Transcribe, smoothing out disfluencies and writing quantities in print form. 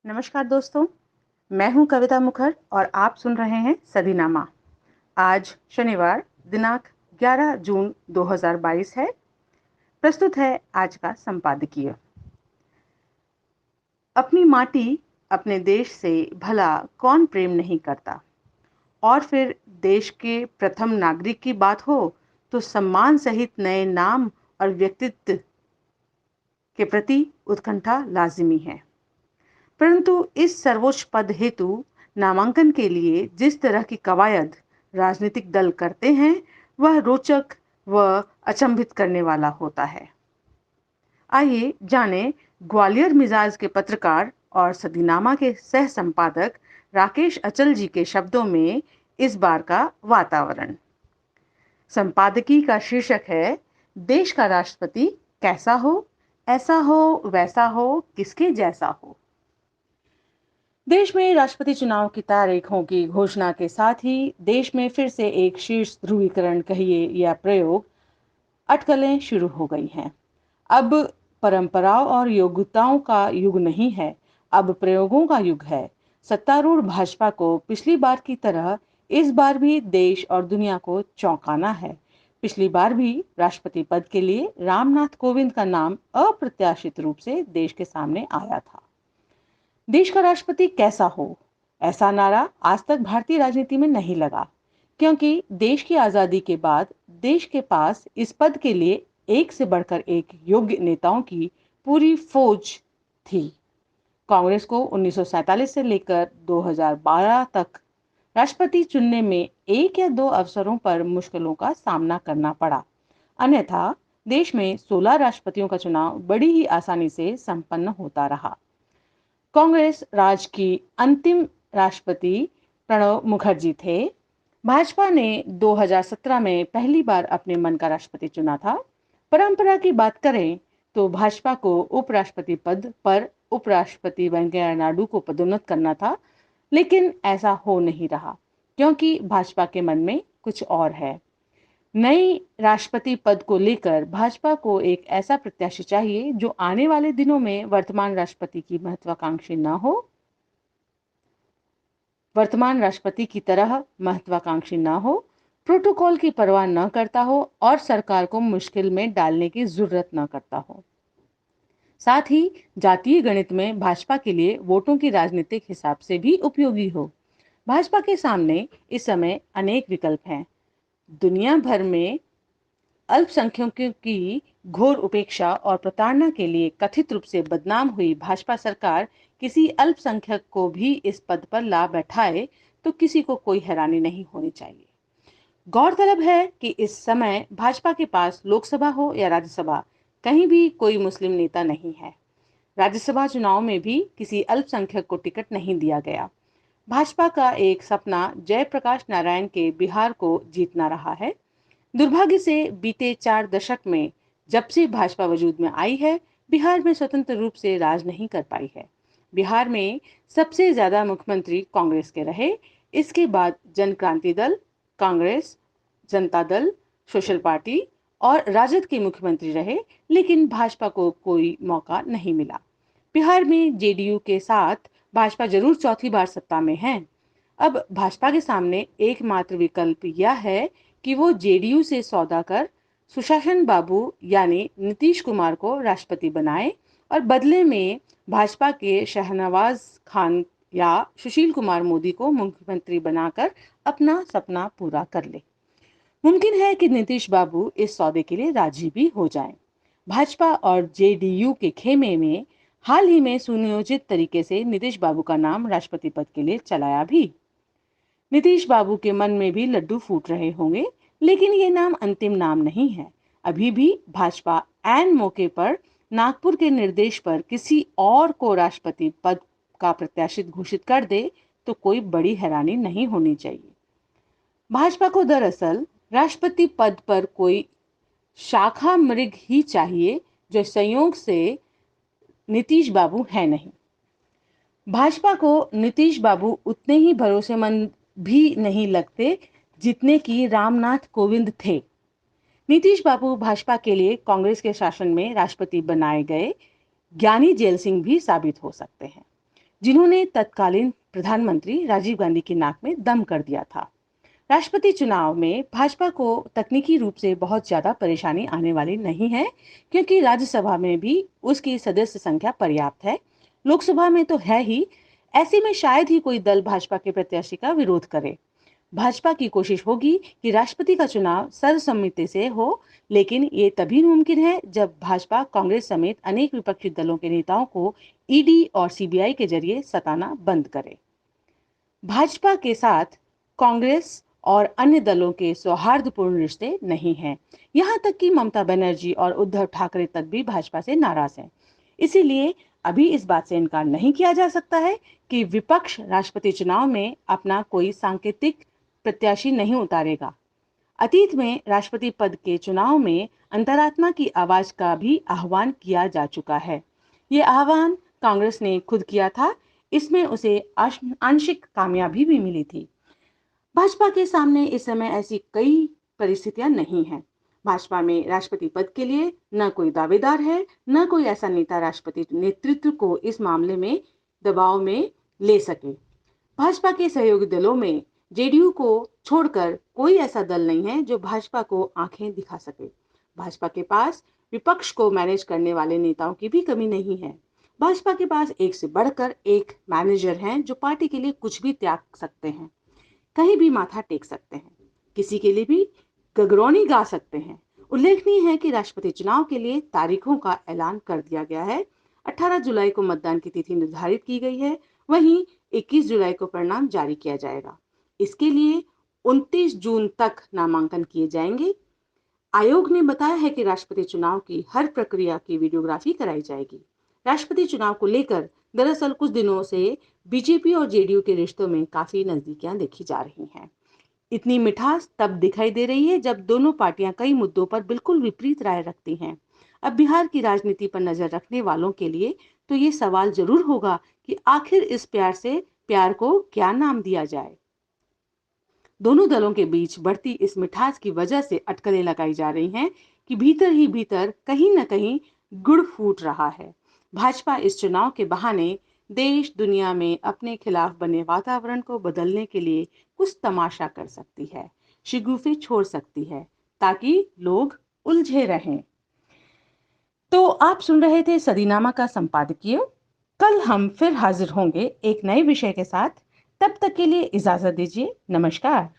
नमस्कार दोस्तों, मैं हूं कविता मुखर और आप सुन रहे हैं सदीनामा। आज शनिवार दिनांक 11 जून 2022 है। प्रस्तुत है आज का संपादकीय। अपनी माटी, अपने देश से भला कौन प्रेम नहीं करता। और फिर देश के प्रथम नागरिक की बात हो तो सम्मान सहित नए नाम और व्यक्तित्व के प्रति उत्कंठा लाजिमी है। परंतु इस सर्वोच्च पद हेतु नामांकन के लिए जिस तरह की कवायद राजनीतिक दल करते हैं वह रोचक व अचंभित करने वाला होता है। आइए जाने ग्वालियर मिजाज के पत्रकार और सदीनामा के सह संपादक राकेश अचल जी के शब्दों में इस बार का वातावरण। संपादकीय का शीर्षक है देश का राष्ट्रपति कैसा हो, ऐसा हो वैसा हो, किसके जैसा हो। देश में राष्ट्रपति चुनाव की तारीखों की घोषणा के साथ ही देश में फिर से एक शीर्ष ध्रुवीकरण कहिए या प्रयोग अटकलें शुरू हो गई हैं। अब परंपराओं और योग्यताओं का युग नहीं है, अब प्रयोगों का युग है। सत्तारूढ़ भाजपा को पिछली बार की तरह इस बार भी देश और दुनिया को चौंकाना है। पिछली बार भी राष्ट्रपति पद के लिए रामनाथ कोविंद का नाम अप्रत्याशित रूप से देश के सामने आया था। देश का राष्ट्रपति कैसा हो, ऐसा नारा आज तक भारतीय राजनीति में नहीं लगा, क्योंकि देश की आजादी के बाद देश के पास इस पद के लिए एक से बढ़कर एक योग्य नेताओं की पूरी फौज थी। कांग्रेस को 1947 से लेकर 2012 तक राष्ट्रपति चुनने में एक या दो अवसरों पर मुश्किलों का सामना करना पड़ा, अन्यथा देश में 16 राष्ट्रपतियों का चुनाव बड़ी ही आसानी से संपन्न होता रहा। कांग्रेस राज की अंतिम राष्ट्रपति प्रणब मुखर्जी थे। भाजपा ने 2017 में पहली बार अपने मन का राष्ट्रपति चुना था। परंपरा की बात करें तो भाजपा को उपराष्ट्रपति पद पर उपराष्ट्रपति वेंकैया नायडू को पदोन्नत करना था, लेकिन ऐसा हो नहीं रहा क्योंकि भाजपा के मन में कुछ और है। नई राष्ट्रपति पद को लेकर भाजपा को एक ऐसा प्रत्याशी चाहिए जो आने वाले दिनों में वर्तमान राष्ट्रपति की महत्वाकांक्षी न हो, वर्तमान राष्ट्रपति की तरह महत्वाकांक्षी न हो, प्रोटोकॉल की परवाह न करता हो और सरकार को मुश्किल में डालने की जरूरत न करता हो। साथ ही जातीय गणित में भाजपा के लिए वोटों की राजनीतिक हिसाब से भी उपयोगी हो। भाजपा के सामने इस समय अनेक विकल्प हैं। दुनिया भर में अल्पसंख्यकों की घोर उपेक्षा और प्रताड़ना के लिए कथित रूप से बदनाम हुई भाजपा सरकार किसी अल्पसंख्यक को भी इस पद पर ला बैठाए तो किसी को कोई हैरानी नहीं होनी चाहिए। गौरतलब है कि इस समय भाजपा के पास लोकसभा हो या राज्यसभा, कहीं भी कोई मुस्लिम नेता नहीं है। राज्यसभा चुनाव में भी किसी अल्पसंख्यक को टिकट नहीं दिया गया। भाजपा का एक सपना जयप्रकाश नारायण के बिहार को जीतना रहा है। दुर्भाग्य से बीते 4 दशक में जब से भाजपा वजूद में आई है, बिहार में स्वतंत्र रूप से राज नहीं कर पाई है। बिहार में सबसे ज्यादा मुख्यमंत्री कांग्रेस के रहे। इसके बाद जन क्रांति दल, कांग्रेस, जनता दल, सोशल पार्टी और राजद के मुख्यमंत्री रहे, लेकिन भाजपा को कोई मौका नहीं मिला। बिहार में जेडीयू के साथ भाजपा जरूर चौथी बार सत्ता में है। अब भाजपा के सामने एकमात्र विकल्प यह है कि वो जेडीयू से सौदा कर सुशासन बाबू यानी नीतीश कुमार को राष्ट्रपति बनाए और बदले में भाजपा के शहनवाज खान या सुशील कुमार मोदी को मुख्यमंत्री बनाकर अपना सपना पूरा कर ले। मुमकिन है कि नीतीश बाबू इस सौदे के लिए राजी भी हो जाएं। भाजपा और जेडीयू के खेमे में हाल ही में सुनियोजित तरीके से नीतीश बाबू का नाम राष्ट्रपति पद के लिए चलाया भी। नीतीश बाबू के मन में भी लड्डू फूट रहे होंगे, लेकिन ये नाम अंतिम नाम नहीं है। अभी भी भाजपा ऐन मौके पर नागपुर के निर्देश पर किसी और को राष्ट्रपति पद का प्रत्याशित घोषित कर दे तो कोई बड़ी हैरानी नहीं होनी चाहिए। भाजपा को दरअसल राष्ट्रपति पद पर कोई शाखा मृग ही चाहिए, जो संयोग से नीतीश बाबू है नहीं। भाजपा को नीतीश बाबू उतने ही भरोसेमंद भी नहीं लगते जितने कि रामनाथ कोविंद थे। नीतीश बाबू भाजपा के लिए कांग्रेस के शासन में राष्ट्रपति बनाए गए ज्ञानी जेल सिंह भी साबित हो सकते हैं। जिन्होंने तत्कालीन प्रधानमंत्री राजीव गांधी की नाक में दम कर दिया था। राष्ट्रपति चुनाव में भाजपा को तकनीकी रूप से बहुत ज्यादा परेशानी आने वाली नहीं है, क्योंकि राज्यसभा में भी उसकी सदस्य संख्या पर्याप्त है, लोकसभा में तो है ही। ऐसे में शायद ही कोई दल भाजपा के प्रत्याशी का विरोध करे। भाजपा की कोशिश होगी कि राष्ट्रपति का चुनाव सर्वसम्मति से हो, लेकिन ये तभी मुमकिन है जब भाजपा कांग्रेस समेत अनेक विपक्षी दलों के नेताओं को ईडी और सीबीआई के जरिए सताना बंद करे। भाजपा के साथ कांग्रेस और अन्य दलों के सौहार्दपूर्ण रिश्ते नहीं हैं। यहाँ तक कि ममता बनर्जी और उद्धव ठाकरे तक भी भाजपा से नाराज हैं। इसीलिए अभी इस बात से इनकार नहीं किया जा सकता है कि विपक्ष राष्ट्रपति चुनाव में अपना कोई सांकेतिक प्रत्याशी नहीं उतारेगा। अतीत में राष्ट्रपति पद के चुनाव में अंतरात्मा की आवाज का भी आह्वान किया जा चुका है। ये आह्वान कांग्रेस ने खुद किया था। इसमें उसे आंशिक कामयाबी भी मिली थी। भाजपा के सामने इस समय ऐसी कई परिस्थितियां नहीं हैं। भाजपा में राष्ट्रपति पद के लिए न कोई दावेदार है, न कोई ऐसा नेता राष्ट्रपति नेतृत्व को इस मामले में दबाव में ले सके। भाजपा के सहयोगी दलों में जेडीयू को छोड़कर कोई ऐसा दल नहीं है जो भाजपा को आंखें दिखा सके। भाजपा के पास विपक्ष को मैनेज करने वाले नेताओं की भी कमी नहीं है। भाजपा के पास एक से बढ़कर एक मैनेजर हैं जो पार्टी के लिए कुछ भी त्याग सकते हैं, कहीं भी माथा टेक सकते हैं, किसी के लिए भी गगरौनी गा सकते हैं। उल्लेखनीय है कि राष्ट्रपति चुनाव के लिए तारीखों का ऐलान कर दिया गया है। 18 जुलाई को मतदान की तिथि निर्धारित की गई है, वहीं 21 जुलाई को परिणाम जारी किया जाएगा। इसके लिए 29 जून तक नामांकन किए जाएंगे। आयोग ने बताया है कि राष्ट्रपति चुनाव की हर प्रक्रिया की वीडियोग्राफी कराई जाएगी। राष्ट्रपति चुनाव को लेकर दरअसल कुछ दिनों से बीजेपी और जेडीयू के रिश्तों में काफी नजदीकियां देखी जा रही हैं। इतनी मिठास तब दिखाई दे रही है जब दोनों पार्टियां कई मुद्दों पर बिल्कुल विपरीत राय रखती हैं। अब बिहार की राजनीति पर नजर रखने वालों के लिए तो ये सवाल जरूर होगा कि आखिर इस प्यार को क्या नाम दिया जाए। दोनों दलों के बीच बढ़ती इस मिठास की वजह से अटकलें लगाई जा रही हैं कि भीतर ही भीतर कहीं न कहीं गुड़ फूट रहा है। भाजपा इस चुनाव के बहाने देश दुनिया में अपने खिलाफ बने वातावरण को बदलने के लिए कुछ तमाशा कर सकती है, शिगुफे छोड़ सकती है, ताकि लोग उलझे रहें। तो आप सुन रहे थे सदीनामा का संपादकीय। कल हम फिर हाजिर होंगे एक नए विषय के साथ। तब तक के लिए इजाजत दीजिए। नमस्कार।